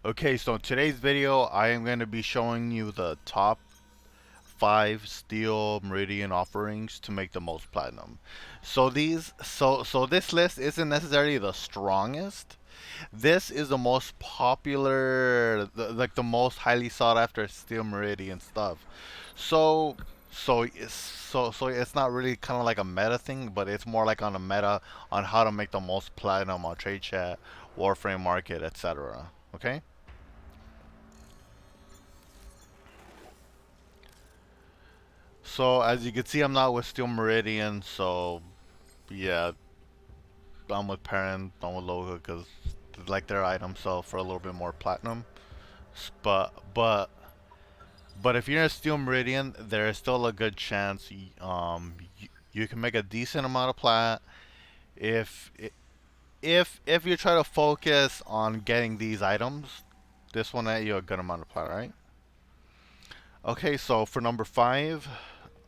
Okay, so in today's video, I am going to be showing you the top 5 steel Meridian offerings to make the most platinum. So this list isn't necessarily the strongest. This is the most popular, like the most highly sought after steel Meridian stuff. So so it's not really kind of like a meta thing, but it's more like on a meta on how to make the most platinum on trade chat, Warframe market, etc. Okay? So as you can see, I'm not with Steel Meridian, so yeah, I'm with Parent, I'm with Loga because like their items sell for a little bit more platinum. But but but if you're in Steel Meridian, there is still a good chance you can make a decent amount of plat if if you try to focus on getting these items. This one at you a good amount of plat, right? Okay, so for number 5,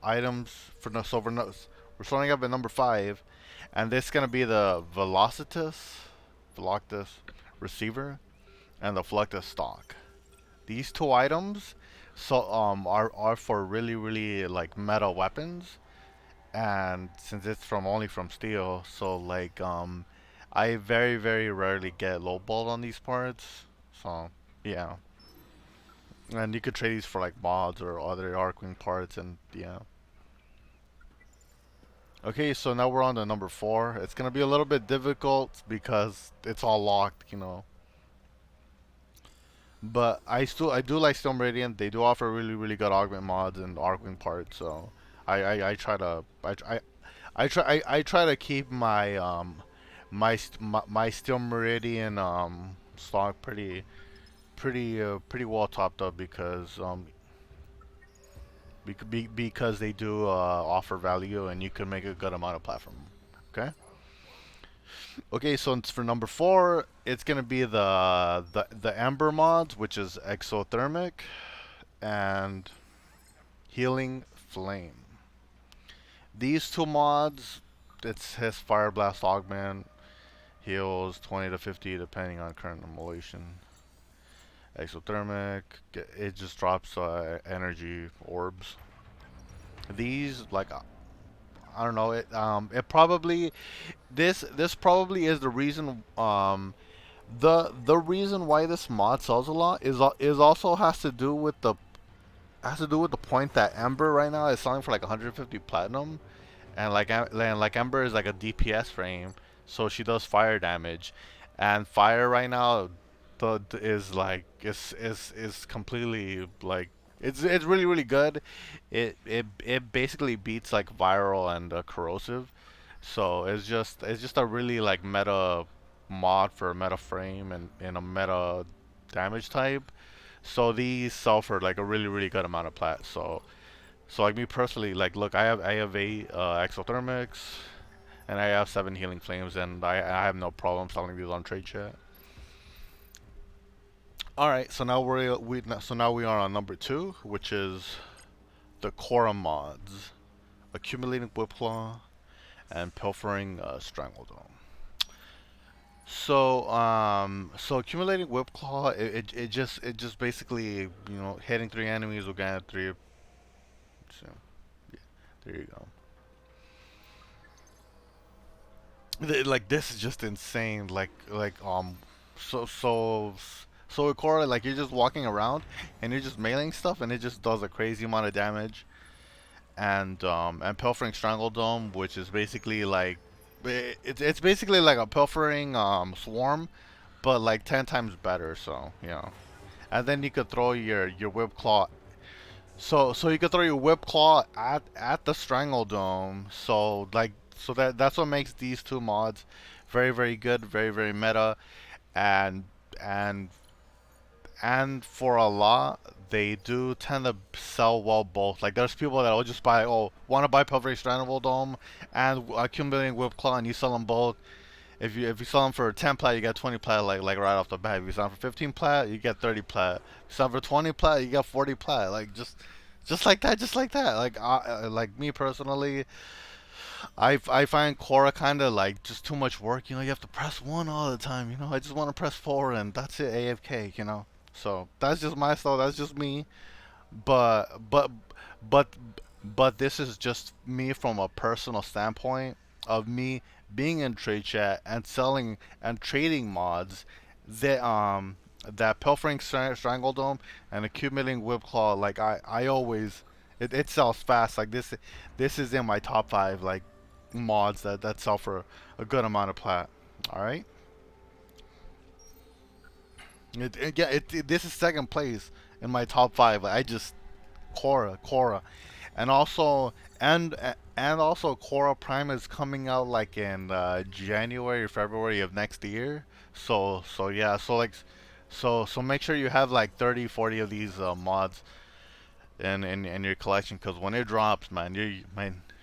items for no so we're starting up at number 5, and this is gonna be the Veloctus receiver and the Fluctus stock. These two items are for really like meta weapons, and since it's from only from steel, so like I very rarely get lowballed on these parts. So yeah, and you could trade these for like mods or other Arcwing parts, and yeah. Okay, so now we're on to number 4. It's gonna be a little bit difficult because it's all locked. But I do like Stone Radiant. They do offer really good augment mods and Arcwing parts. So I try to I try to keep my Steel Meridian stock pretty well topped up because they do offer value and you can make a good amount of platform. Okay. Okay, so it's for number 4, it's gonna be the Ember mods, which is exothermic and healing flame. These two mods, it's his fire blast augment, heals 20 to 50 depending on current emulation. Exothermic, it just drops energy orbs. These like I don't know it probably this probably is the reason the reason why this mod sells a lot is also has to do with the point that Ember right now is selling for like 150 platinum, and like Ember is like a DPS frame, so she does fire damage, and fire right now is like is completely like it's really good. It basically beats like viral and corrosive, so it's just a really like meta mod for a meta frame and a meta damage type. So these sell for like a really good amount of plat. So like me personally, like look, I have 8 exothermics and I have 7 healing flames, and I have no problem selling these on trade chat. All right, so now we are on number 2, which is the Cora mods, accumulating whipclaw and pilfering strangledome. So accumulating whipclaw, it just basically hitting 3 enemies will get 3. So yeah, there you go. Like this is just insane. So so so with Korra, like you're just walking around and you're just mailing stuff, and it just does a crazy amount of damage. And pilfering strangledome, which is basically like it's basically like a pilfering swarm, but like 10 times better. So and then you could throw your whip claw. So you could throw your whip claw at the strangledome. So that's what makes these two mods very good, very meta, and and and for a lot, they do tend to sell well both. Like there's people that will just buy, want to buy Pelvary Strandable Dome and accumulating Whip Claw, and you sell them both. If you sell them for 10 plat, you get 20 plat like right off the bat. If you sell them for 15 plat, you get 30 plat. If you sell them for 20 plat, you get 40 plat. Like just like that, just like that. Like me personally, I find Korra kind of like just too much work. You know, you have to press one all the time. You know, I just want to press four and that's it, AFK. You know, so that's just my style. That's just me. But but but but this is just me from a personal standpoint of me being in trade chat and selling and trading mods that that pilfering strangledome and accumulating whip claw. Like I always it sells fast. Like this is in my top five like mods that sell for a good amount of plat. All right. Yeah, this is second place in my top five. I just Korra, and also and also Korra Prime is coming out like in January, February of next year. So yeah, so make sure you have like 30, 40 of these mods in your collection because when it drops, man,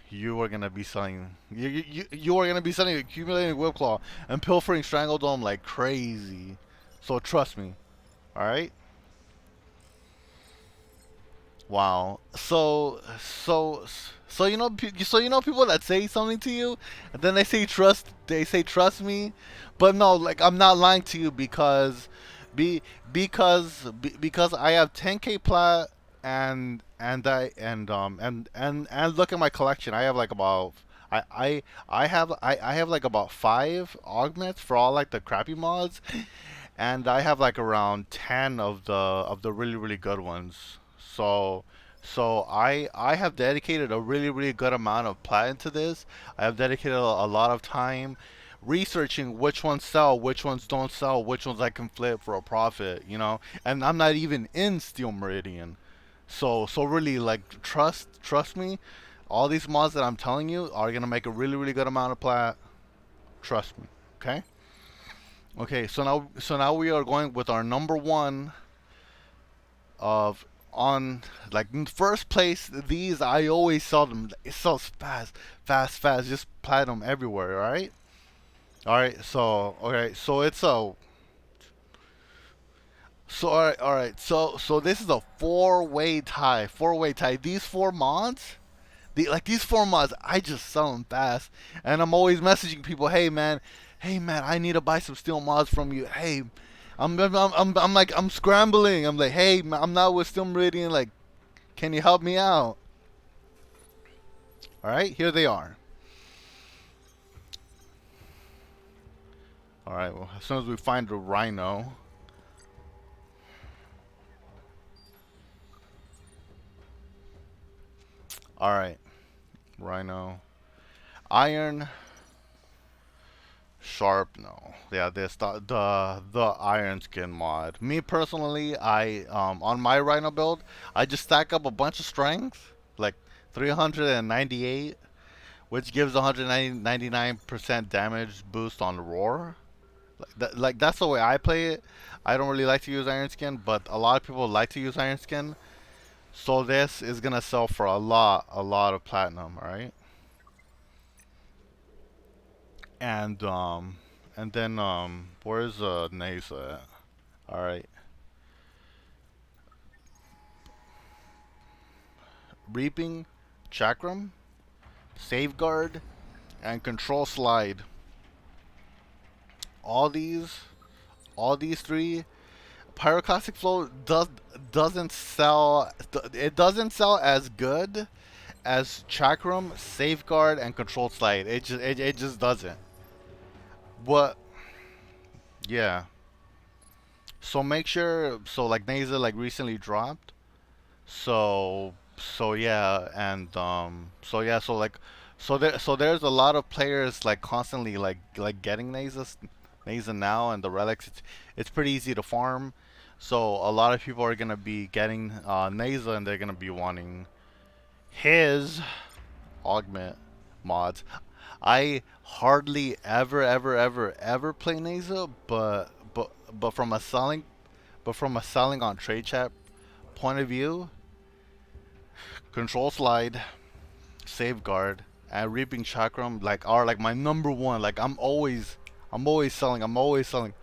you are gonna be selling you are gonna be selling accumulating whip claw and pilfering strangledome like crazy. So trust me, all right. Wow. So you know so you know people that say something to you and then they say trust me, but no, like I'm not lying to you be because I have 10k plat and look at my collection. I have like about I have like about 5 augments for all like the crappy mods and I have like around 10 of the really good ones. So I have dedicated a really good amount of plat into this. I have dedicated a lot of time researching which ones sell, which ones don't sell, which ones I can flip for a profit, you know. And I'm not even in Steel Meridian. So really like trust me, all these mods that I'm telling you are gonna make a really good amount of plat. Trust me. Okay? Okay, so now we are going with our number one of on like in first place. These I always sell them. It sells fast, just platinum everywhere. All right. So okay, so it's a so all right. So this is a four-way tie. Four-way tie. These four mods. These four mods, I just sell them fast, and I'm always messaging people, hey man, I need to buy some steel mods from you. Hey, I'm like I'm scrambling. I'm like, hey, I'm not with Steel Meridian. Like, can you help me out? All right, here they are. All right, well, as soon as we find the rhino, all right, rhino, iron, sharp, no. Yeah, this the iron skin mod. Me personally, I on my rhino build, I just stack up a bunch of strength, like 398, which gives 199% damage boost on roar. Like that's the way I play it. I don't really like to use iron skin, but a lot of people like to use iron skin. So this is gonna sell for a lot of platinum, all right? And then where's Nasa at? All right, reaping, chakram, safeguard, and control slide. All these, all these three. Pyroclastic flow doesn't sell. It doesn't sell as good as chakram, safeguard, and control slide. It just doesn't. What? Yeah. So make sure. So like Nasa like recently dropped. So yeah, and so there's a lot of players like constantly like getting Nasa now and the relics. It's pretty easy to farm. So a lot of people are gonna be getting Nasa and they're gonna be wanting his augment mods. I hardly ever play Nasa, but from a selling on trade chat point of view, control slide, safeguard, and reaping chakram like are like my number one. Like I'm always selling. I'm always selling.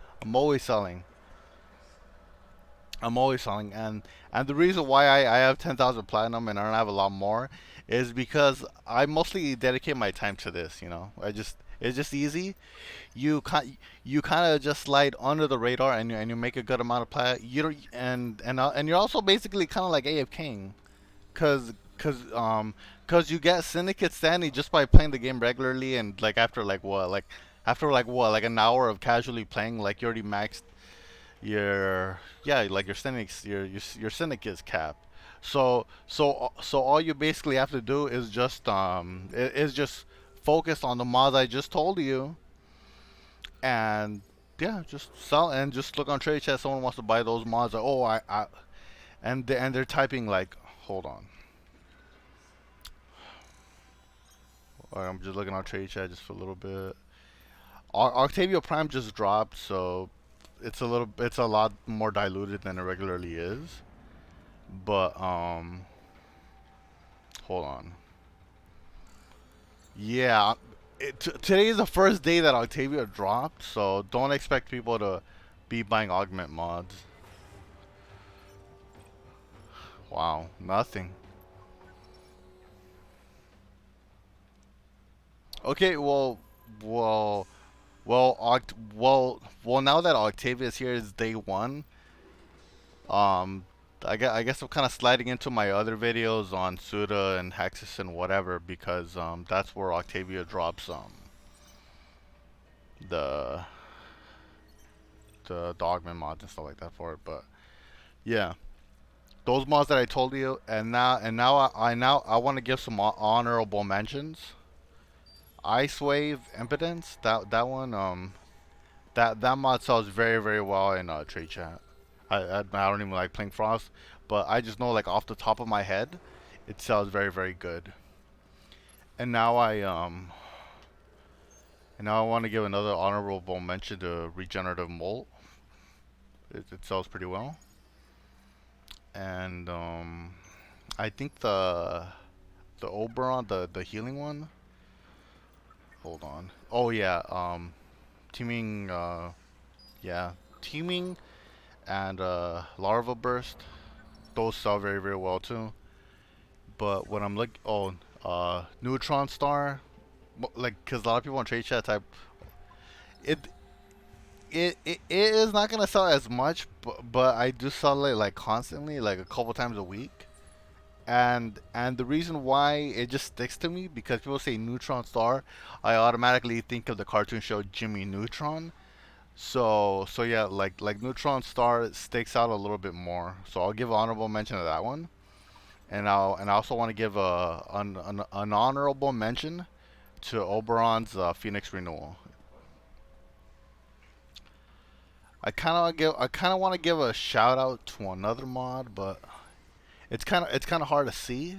I'm always selling, and the reason why I have 10,000 platinum and I don't have a lot more is because I mostly dedicate my time to this. You know, I just it's just easy. You kind of just slide under the radar and you make a good amount of plat. You don't and you're also basically kind of like AFKing cause cause um cause you get syndicate standing just by playing the game regularly and like after like what like an hour of casually playing like you already maxed your yeah like your your syndicate's cap. So all you basically have to do is just focus on the mods I just told you and yeah, just sell and just look on trade chat. Someone wants to buy those mods. Like, oh, I and they're typing like, hold on. Alright, I'm just looking on trade chat just for a little bit. Octavia Prime just dropped, so it's a lot more diluted than it regularly is. But hold on. Yeah, today is the first day that Octavia dropped, so don't expect people to be buying augment mods. Wow, nothing. Okay, well, well. Now that Octavia is here, is day one. Um, I guess I'm kind of sliding into my other videos on Suda and Hexus and whatever because that's where Octavia drops the the augment mods and stuff like that for it. But yeah, those mods that I told you, and now I want to give some honorable mentions. Ice Wave Impedance, that one that mod sells very well in trade chat. I don't even like playing Frost, but I just know like off the top of my head, it sells very good. And now I want to give another honorable mention to Regenerative Molt. It sells pretty well. And I think the Oberon, the healing one. Hold on. Oh yeah, teaming yeah, teaming and Larva Burst. Those sell very well too. But when I'm like, oh, Neutron Star, like, cause a lot of people on trade chat type, it it is not gonna sell as much, but I do sell it like constantly, like a couple times a week. And the reason why it just sticks to me because people say Neutron Star, I automatically think of the cartoon show Jimmy Neutron. So yeah, like Neutron Star sticks out a little bit more. So I'll give honorable mention to that one. I also want to give an honorable mention to Oberon's Phoenix Renewal. I kind of want to give a shout out to another mod, but it's kind of hard to see.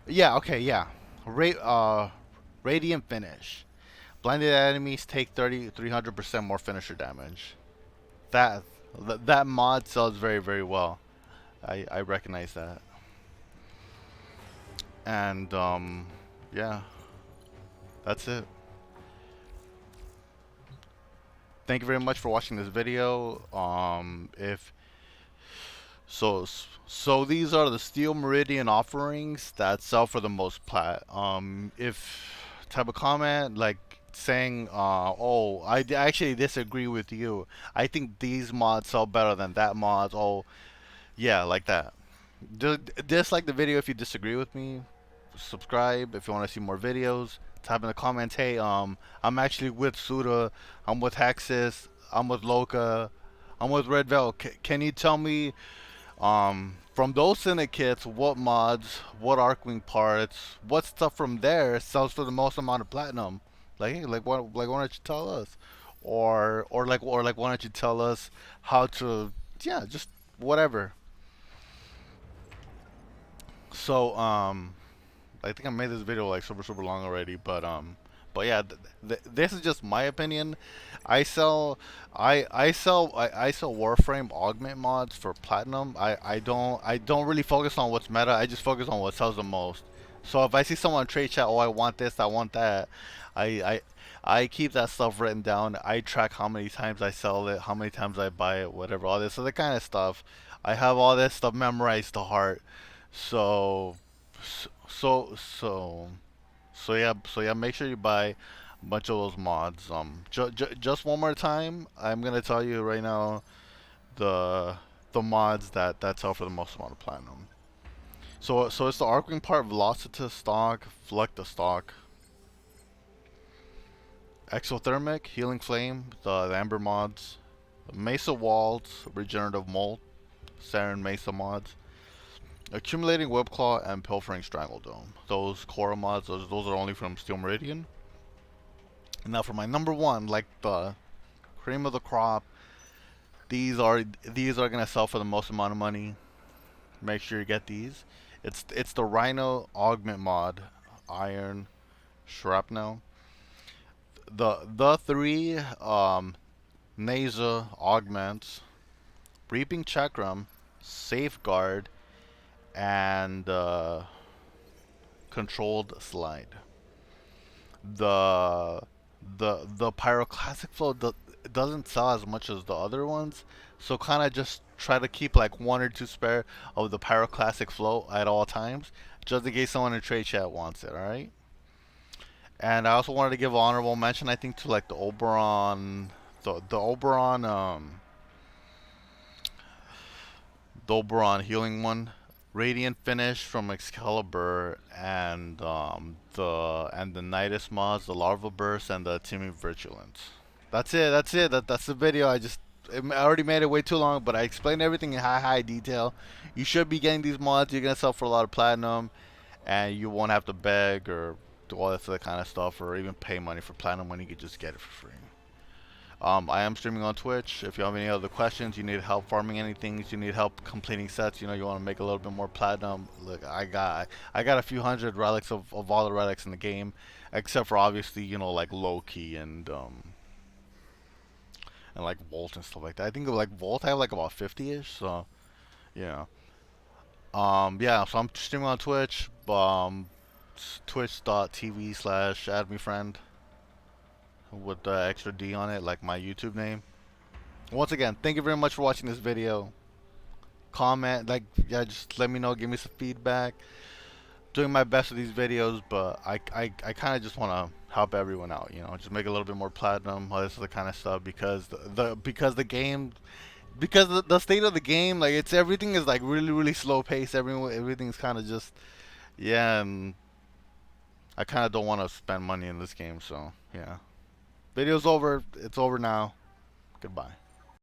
Yeah, okay, yeah. Radiant Finish. Blinded enemies take 300% more finisher damage. That that mod sells very well. I recognize that. And yeah, that's it. Thank you very much for watching this video. If so, so these are the Steel Meridian offerings that sell for the most plat. If type of comment like saying, "Oh, actually disagree with you. I think these mods sell better than that mods." Oh, yeah, like that. Dislike the video if you disagree with me. Subscribe if you want to see more videos. Type in the comments, hey, I'm actually with Suda. I'm with Hexus. I'm with Loka. I'm with Red Veil. Can you tell me from those syndicates, what mods, what Arcwing parts, what stuff from there sells for the most amount of platinum? Like, hey, like why don't you tell us, or like why don't you tell us how to, yeah, just whatever. So I think I made this video like super long already, but yeah, this is just my opinion. I sell, I sell Warframe augment mods for platinum. I don't really focus on what's meta. I just focus on what sells the most. So if I see someone trade chat, oh I want this, I want that, I I I keep that stuff written down. I track how many times I sell it, how many times I buy it, whatever, all this other kind of stuff. I have all this stuff memorized to heart. So, so, so, so yeah. Make sure you buy a bunch of those mods. Just one more time, I'm gonna tell you right now the mods that sell for the most amount of platinum. So it's the Arcwing part, Velocity stock, Fleck stock, Exothermic, Healing Flame, the Amber mods, Mesa Walls, Regenerative Molt, Sarin Mesa mods, Accumulating Web Claw, and Pilfering Strangle Dome. Those core mods, those are only from Steel Meridian. And now for my number one, like the cream of the crop, these are gonna sell for the most amount of money. Make sure you get these. It's the Rhino Augment mod, Iron Shrapnel. The three Nasa augments, Reaping Chakram, Safeguard, and Controlled Slide. The the Pyroclastic Flow doesn't sell as much as the other ones, so kind of just try to keep like one or two spare of the Pyroclastic Flow at all times, just in case someone in trade chat wants it. All right. And I also wanted to give an honorable mention, I think, to like the Oberon, the Oberon, the Oberon healing one, Radiant Finish from Excalibur, and the Nidus mods, the Larva Burst, and the Teaming Vigilance. That's it. That's it. That's the video. I already made it way too long, but I explained everything in high detail. You should be getting these mods. You're gonna sell for a lot of platinum, and you won't have to beg or do all that other kind of stuff, or even pay money for platinum when you could just get it for free. I am streaming on Twitch. If you have any other questions, you need help farming anything, you need help completing sets, you want to make a little bit more platinum. Look, I got a few hundred relics of all the relics in the game, except for obviously like Loki and like Volt and stuff like that. I think like Volt I have like about 50ish. So yeah. Yeah. So I'm streaming on Twitch. Twitch.tv/add-me-friend with the extra D on it, like my YouTube name. Once again, thank you very much for watching this video. Comment, like, yeah, just let me know, give me some feedback. Doing my best with these videos, but I kind of just want to help everyone out, just make a little bit more platinum, all this other kind of stuff, because because the game, because the state of the game, like everything is like really slow paced. Everything's kind of just, yeah, and I kind of don't want to spend money in this game, so yeah. Video's over. It's over now. Goodbye.